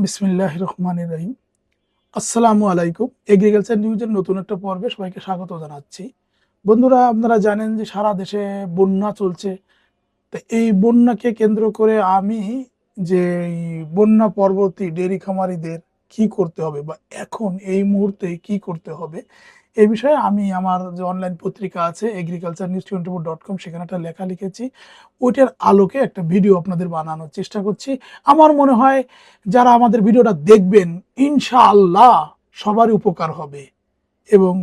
বিসমিল্লাহির রহমানির রহিম। আসসালামু আলাইকুম। এগ্রিকালচার নিউজের নতুন একটা পর্বে সবাইকে স্বাগত জানাচ্ছি। বন্ধুরা, আপনারা জানেন যে সারা দেশে বন্যা চলছে। তো এই বন্যাকে কেন্দ্র করে আমি যে এই বন্যা পরবর্তী ডেইরি খামারিদের কি করতে হবে বা এখন এই মুহূর্তে কি করতে হবে, এই বিষয়ে আমি আমার যে অনলাইন পত্রিকা আছে এগ্রিকালচার নিউজ 24.com, সেখানে একটা লেখা লিখেছি। ওইটার আলোকে একটা ভিডিও আপনাদের বানানোর চেষ্টা করছি। আমার মনে হয় যারা আমাদের ভিডিওটা দেখবেন, ইনশাআল্লাহ সবারই উপকার হবে। এবং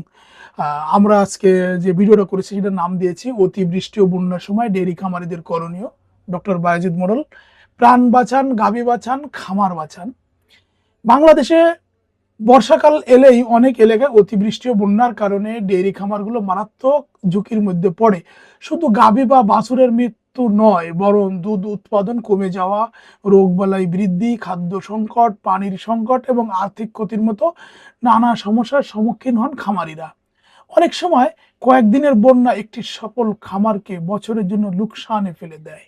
আমরা আজকে যে ভিডিওটা করেছি সেটার নাম দিয়েছি অতিবৃষ্টি ও বন্যার সময় ডেইরি খামারিদের করণীয়। ডক্টর বায়েজিদ মোড়ল। প্রাণ বাঁচান, গাভী বাঁচান, খামার বাঁচান। বাংলাদেশে বর্ষাকাল এলেই অনেক এলাকায় অতিবৃষ্টি ও বন্যার কারণে ডেইরি খামারগুলো মারাত্মক ঝুঁকির মধ্যে পড়ে। শুধু গাভী বা বাছুরের মৃত্যু নয়, বরং দুধ উৎপাদন কমে যাওয়া, রোগবালাই বৃদ্ধি, খাদ্য সংকট, পানির সংকট এবং আর্থিক ক্ষতির মতো নানা সমস্যার সম্মুখীন হন খামারিরা। অনেক সময় কয়েকদিনের বন্যা একটি সফল খামারকে বছরের জন্য লোকসানে ফেলে দেয়।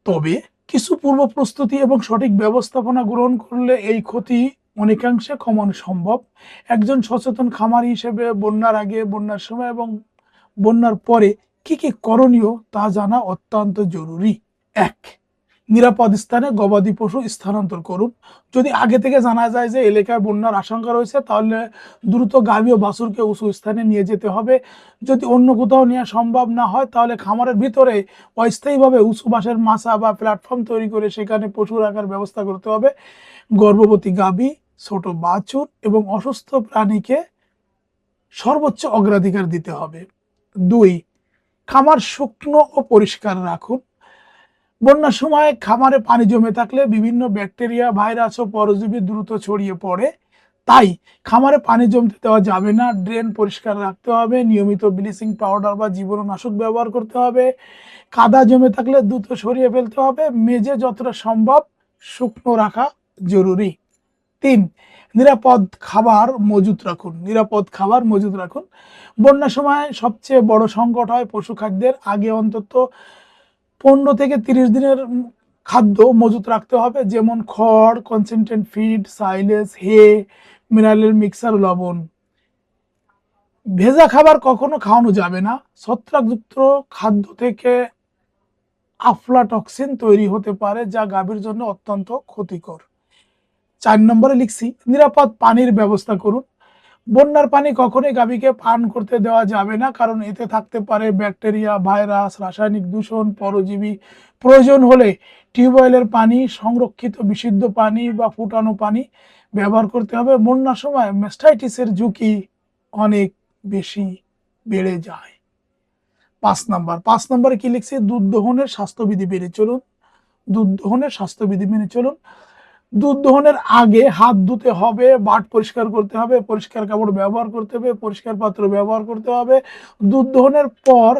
তবে কিছু পূর্ব প্রস্তুতি এবং সঠিক ব্যবস্থাপনা গ্রহণ করলে এই ক্ষতি অনেকাংশে কমানো সম্ভব। একজন সচেতন খামারি হিসেবে বন্যার আগে, বন্যার সময় এবং বন্যার পরে কি কি করণীয় তা জানা অত্যন্ত জরুরি। ১. নিরাপদ স্থানে গবাদি পশু স্থানান্তর করুন। যদি আগে থেকে জানা যায় যে এলাকায় বন্যার আশঙ্কা রয়েছে, তাহলে দ্রুত গাভী ও বাছুরকে উঁচু স্থানে নিয়ে যেতে হবে। যদি অন্য কোথাও নেওয়া সম্ভব না হয়, তাহলে খামারের ভিতরে অস্থায়ীভাবে উঁচু বাঁশের মাচা বা প্ল্যাটফর্ম তৈরি করে সেখানে পশু রাখার ব্যবস্থা করতে হবে। গর্ভবতী গাভী, ছোট বাছুর এবং অসুস্থ প্রাণীকে সর্বোচ্চ অগ্রাধিকার দিতে হবে। ২. খামার শুকনো ও পরিষ্কার রাখুন। বন্যার সময় খামারে পানি জমে থাকলে বিভিন্ন ব্যাকটেরিয়া, ভাইরাস ও পরজীবী দ্রুত ছড়িয়ে পড়ে। তাই খামারে পানি জমতে দেওয়া যাবে না। ড্রেন পরিষ্কার রাখতে হবে। নিয়মিত ব্লিচিং পাউডার বা জীবাণুনাশক ব্যবহার করতে হবে। কাদা জমে থাকলে দ্রুত সরিয়ে ফেলতে হবে। মেঝে যতটা সম্ভব শুকনো রাখা জরুরি। ৩. নিরাপদ খাবার মজুত রাখুন। নিরাপদ খাবার মজুত রাখুন। বন্যার সময় সবচেয়ে বড় সংকট হয় পশু খাদ্যের। আগে অন্তত 15 থেকে 30 দিনের খাদ্য মজুত রাখতে হবে, যেমন খড়, কনসেন্ট্রেট ফিড, সাইলেজ, হে, মিনারেল মিক্সার, লবণ। ভেজা খাবার কখনো খাওয়ানো যাবে না। ছত্রাকযুক্ত খাদ্য থেকে আফলাটক্সিন তৈরি হতে পারে, যা গাভীর জন্য অত্যন্ত ক্ষতিকর। ৪ নম্বরে লিখছি নিরাপদ পানির ব্যবস্থা করুন। বন্যার পানি কখনোই গাভীকে পান করতে দেওয়া যাবে না, কারণ এতে থাকতে পারে ব্যাকটেরিয়া, ভাইরাস, রাসায়নিক দূষণ, পরজীবী। প্রয়োজন হলে টিউবওয়েলের পানি, সংরক্ষিত বিশুদ্ধ পানি বা ফুটানো পানি ব্যবহার করতে হবে। বন্যার সময় ম্যাস্টাইটিসের ঝুঁকি অনেক বেশি বেড়ে যায়। ৫ নম্বরে কি লিখছি, দুধ দহনের স্বাস্থ্যবিধি মেনে চলুন। দুধ দহনের স্বাস্থ্যবিধি মেনে চলুন। দুধ দহনের আগে হাত ধুতে হবে, বাট পরিষ্কার করতে হবে, পরিষ্কার কাপড় ব্যবহার করতে হবে, পরিষ্কার পাত্র ব্যবহার করতে হবে। দুধ দহনের পর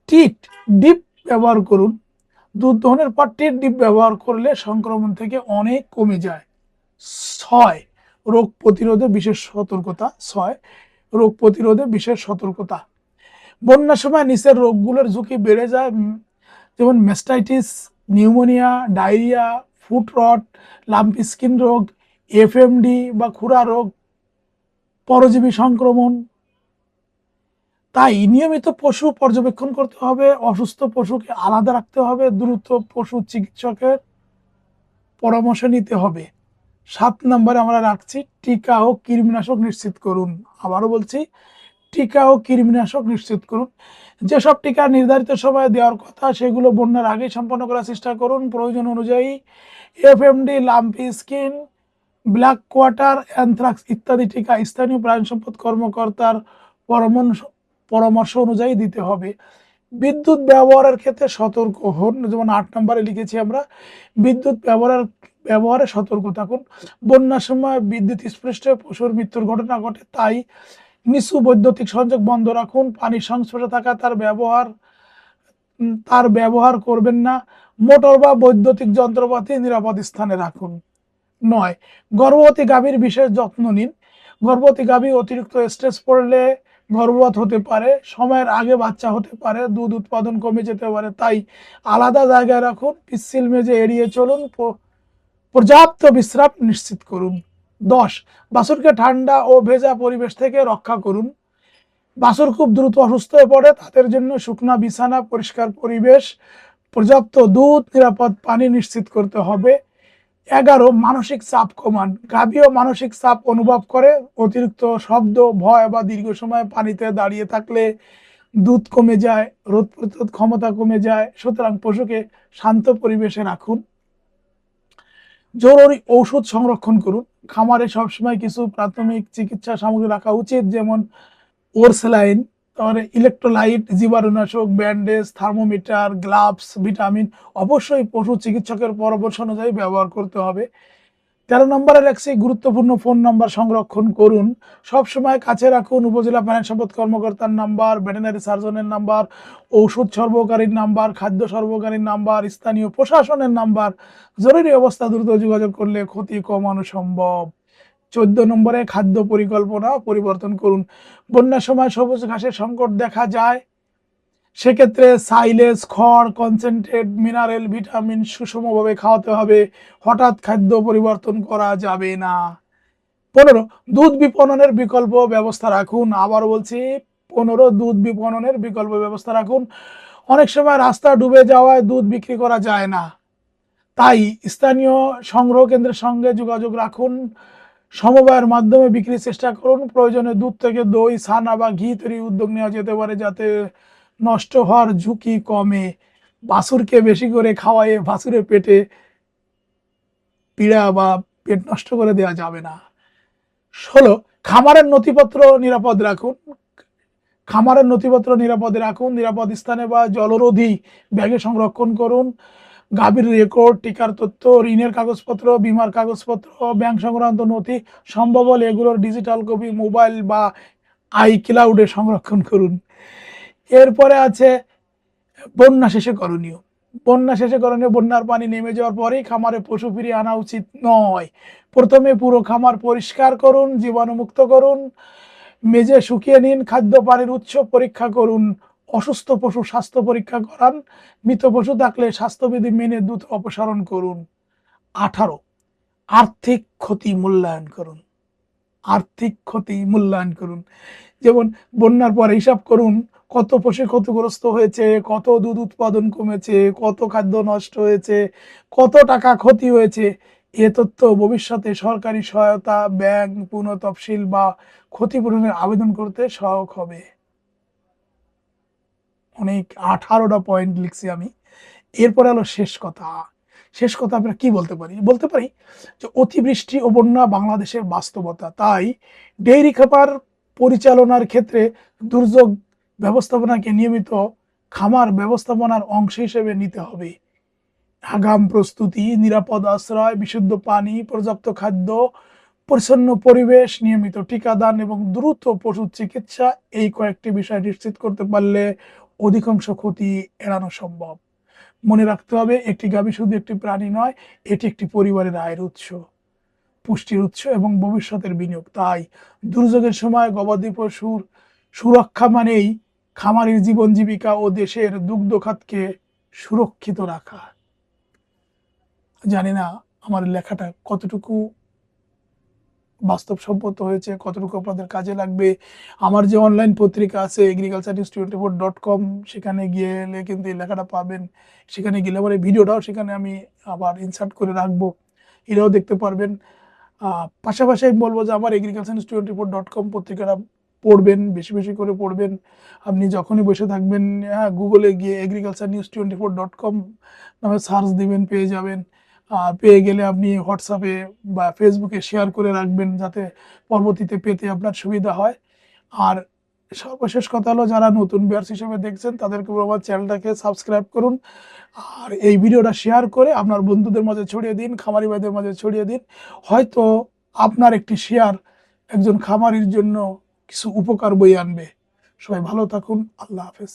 টিট ডিপ ব্যবহার করুন। দুধ দহনের পর টিট ডিপ ব্যবহার করলে সংক্রমণ থেকে অনেক কমে যায়। ৬. রোগ প্রতিরোধে বিশেষ সতর্কতা। ৬. রোগ প্রতিরোধে বিশেষ সতর্কতা। বন্যার সময় নিচের রোগগুলোর ঝুঁকি বেড়ে যায়, যেমন ম্যাস্টাইটিস, নিউমোনিয়া, ডায়রিয়া, ফুট রট, লাম্পি স্কিন রোগ, এফএমডি বা খুরা রোগ, পরজীবী সংক্রমণ। তাই নিয়মিত পশু পর্যবেক্ষণ করতে হবে। অসুস্থ পশুকে আলাদা রাখতে হবে। দ্রুত পশু চিকিৎসকের পরামর্শ নিতে হবে। ৭ নম্বরে আমরা রাখছি টিকা ও কৃমিনাশক নিশ্চিত করুন। আবারও বলছি, টিকা ও কৃমিনাশক নিশ্চিত করুন। যেসব টিকা নির্ধারিত সময়ে দেওয়ার কথা সেগুলো বন্যার আগেই সম্পন্ন করার চেষ্টা করুন। প্রয়োজন অনুযায়ী FMD, lumpy skin, black quarter, anthrax ইত্যাদি টিকা স্থানীয় প্রাণী সম্পদ কর্মকর্তার পরামর্শ অনুযায়ী দিতে হবে। বিদ্যুৎ ব্যবহারের ক্ষেত্রে সতর্ক হন। যেমন ৮ নম্বরে লিখেছি আমরা, বিদ্যুৎ ব্যবহারে সতর্ক থাকুন। বন্যার সময় বিদ্যুৎ স্পৃষ্টে পশুর মৃত্যুর ঘটনা ঘটে, তাই নিচু বৈদ্যুতিক সংযোগ বন্ধ রাখুন। পানির সংস্পর্শে থাকা তার ব্যবহার করবেন না। মোটর বা বৈদ্যুতিক যন্ত্রপাতি নিরাপদ স্থানে রাখুন। ৯. গর্ভবতী গাভীর বিশেষ যত্ন নিন। গর্ভবতী গাভী অতিরিক্ত স্ট্রেস পড়লে গর্ভপাত হতে পারে, সময়ের আগে বাচ্চা হতে পারে, দুধ উৎপাদন কমে যেতে পারে। তাই আলাদা জায়গায় রাখুন। পিচ্ছিল মেঝে এড়িয়ে চলুন। পর্যাপ্ত বিশ্রাম নিশ্চিত করুন। 10, বাছুরকে ঠান্ডা ও ভেজা পরিবেশ থেকে রক্ষা করুন। বাছুর খুব দ্রুত অসুস্থ হয়ে পড়ে, তাদের জন্য শুকনা বিছানা, পরিষ্কার পরিবেশ, পর্যাপ্ত দুধ, নিরাপদ পানি নিশ্চিত করতে হবে। 11, মানসিক চাপ কমান। গাভীও মানসিক চাপ অনুভব করে। অতিরিক্ত শব্দ, ভয় বা দীর্ঘ সময় পানিতে দাঁড়িয়ে থাকলে দুধ কমে যায়, রোগ প্রতিরোধ ক্ষমতা কমে যায়। সুতরাং পশুকে শান্ত পরিবেশে রাখুন। জরুরি ঔষধ সংরক্ষণ করুন। খামারে সবসময় কিছু প্রাথমিক চিকিৎসা সামগ্রী রাখা উচিত, যেমন ওরসেলাইন, তারপরে ইলেকট্রোলাইট, জীবাণুনাশক, ব্যান্ডেজ, থার্মোমিটার, গ্লাভস, ভিটামিন। অবশ্যই পশু চিকিৎসকের পরামর্শ অনুযায়ী ব্যবহার করতে হবে। 13 নম্বরে রাখছি গুরুত্বপূর্ণ ফোন নাম্বার সংরক্ষণ করুন। সবসময় কাছে রাখুন উপজেলা প্রাণী সম্পদ কর্মকর্তার নাম্বার, ভেটেরিনারি সার্জনের নাম্বার, ঔষধ সরবরাহকারীর নাম্বার, খাদ্য সরবরাহকারীর নাম্বার, স্থানীয় প্রশাসনের নাম্বার। জরুরি অবস্থা দ্রুত যোগাযোগ করলে ক্ষতি কমানো সম্ভব। 14 নম্বরে খাদ্য পরিকল্পনা পরিবর্তন করুন। বন্যার সময় সবুজ ঘাসের সংকট দেখা যায়, সেক্ষেত্রে সাইলেজ, খড়, কনসেন্ট্রেট, মিনারেল, ভিটামিন সুষমভাবে খাওয়াতে হবে। হঠাৎ খাদ্য পরিবর্তন করা যাবে না। 15, দুধ বিপণনের বিকল্প ব্যবস্থা রাখুন। আবার বলছি 15, দুধ বিপণনের বিকল্প ব্যবস্থা রাখুন। অনেক সময় রাস্তা ডুবে যাওয়ায় দুধ বিক্রি করা যায় না, তাই স্থানীয় সংগ্রহ কেন্দ্রের সঙ্গে যোগাযোগ রাখুন। সমবায়ের মাধ্যমে বিক্রির চেষ্টা করুন। প্রয়োজনে দুধ থেকে দই, ছানা বা ঘি তৈরির উদ্যোগ নেওয়া যেতে পারে, যাতে নষ্ট হওয়ার ঝুঁকি কমে। বাছুরকে বেশি করে খাওয়ায়ে বাছুরের পেটে পীড়া বা পেট নষ্ট করে দেওয়া যাবে না। 16, খামারের নথিপত্র নিরাপদ রাখুন। খামারের নথিপত্র নিরাপদে রাখুন। নিরাপদ স্থানে বা জলরোধী ব্যাগে সংরক্ষণ করুন। গাভীর রেকর্ড, টিকার তথ্য, ঋণের কাগজপত্র, বীমার কাগজপত্র, ব্যাংক সংক্রান্ত নথি সম্ভব হলে এগুলোর ডিজিটাল কপি মোবাইল বা আইক্লাউডে সংরক্ষণ করুন। এরপরে আছে বন্যা শেষে করণীয়। বন্যা শেষে করণীয়: বন্যার পানি নেমে যাওয়ার পরেই খামারে পশু ফিরিয়ে আনা উচিত নয়। প্রথমে পুরো খামার পরিষ্কার করুন, জীবাণুমুক্ত করুন, মেজে শুকিয়ে নিন, খাদ্য পানির উৎস পরীক্ষা করুন, অসুস্থ পশু স্বাস্থ্য পরীক্ষা করান, মৃত পশু থাকলে স্বাস্থ্যবিধি মেনে দ্রুত অপসারণ করুন। 18, আর্থিক ক্ষতি মূল্যায়ন করুন। আর্থিক ক্ষতি মূল্যায়ন করুন, যেমন বন্যার পরে হিসাব করুন কত পশু ক্ষতিগ্রস্ত হয়েছে, কত দুধ উৎপাদন কমেছে, কত খাদ্য নষ্ট হয়েছে, কত টাকা ক্ষতি হয়েছে। এ তথ্য ভবিষ্যতে সরকারি সহায়তা, ব্যাংক পুনঃ তফসিল বা ক্ষতিপূরণের আবেদন করতে সহায়ক হবে। অনেক 18টা পয়েন্ট লিখছি আমি। এরপরে হলো শেষ কথা। শেষ কথা আমরা কি বলতে পারি? বলতে পারি যে অতিবৃষ্টি ও বন্যা বাংলাদেশের বাস্তবতা। তাই ডেইরি খামার পরিচালনার ক্ষেত্রে দুর্যোগ ব্যবস্থাপনাকে নিয়মিত খামার ব্যবস্থাপনার অংশ হিসেবে নিতে হবে। আগাম প্রস্তুতি, নিরাপদ আশ্রয়, বিশুদ্ধ পানি, পর্যাপ্ত খাদ্য, পরিচ্ছন্ন পরিবেশ, নিয়মিত টিকাদান এবং দ্রুত পশু চিকিৎসা, এই কয়েকটি বিষয় নিশ্চিত করতে পারলে অধিকাংশ ক্ষতি এড়ানো সম্ভব। মনে রাখতে হবে, একটি গাভী শুধু একটি প্রাণী নয়, এটি একটি পরিবারের আয়ের উৎস, পুষ্টির উৎস এবং ভবিষ্যতের বিনিয়োগ। তাই দুর্যোগের সময় গবাদি পশুর সুরক্ষা মানেই খামারের জীবন জীবিকা ও দেশের দুগ্ধ খাতকে সুরক্ষিত রাখা। জানি না আমার লেখাটা কতটুকু বাস্তবসম্মত হয়েছে, কতটুকু আপনাদের কাজে লাগবে। আমার যে অনলাইন পত্রিকা আছে agriculturenews24.com, সেখানে গেলে কিন্তু এই লেখাটা পাবেন। সেখানে গেলে আবার এই ভিডিওটাও সেখানে আমি আবার ইনসার্ট করে রাখবো, এটাও দেখতে পারবেন। পাশাপাশি আমি বলবো যে আমার agriculturenews24.com পত্রিকাটা পড়বেন, বেশি বেশি করে পড়বেন। আপনি যখনই বসে থাকবেন, গুগলে গিয়ে agriculturenews24.com নামে সার্চ দিবেন, পেয়ে যাবেন। পেয়ে গেলে আপনি হোয়াটসঅ্যাপে বা ফেসবুকে শেয়ার করে রাখবেন, যাতে পরবর্তীতে পেতে আপনার সুবিধা হয়। আর সর্বশেষ কথা হলো, যারা নতুন ভিউয়ার্স হিসেবে দেখছেন তাদেরকে আমার চ্যানেলটাকে সাবস্ক্রাইব করুন, আর এই ভিডিওটা শেয়ার করে আপনার বন্ধুদের মাঝে ছড়িয়ে দিন, খামারি ভাইদের মাঝে ছড়িয়ে দিন। হয়তো আপনার একটি শেয়ার একজন খামারির জন্য কিছু উপকার বয়ে আনবে। সবাই ভালো থাকুন। আল্লাহ হাফেজ।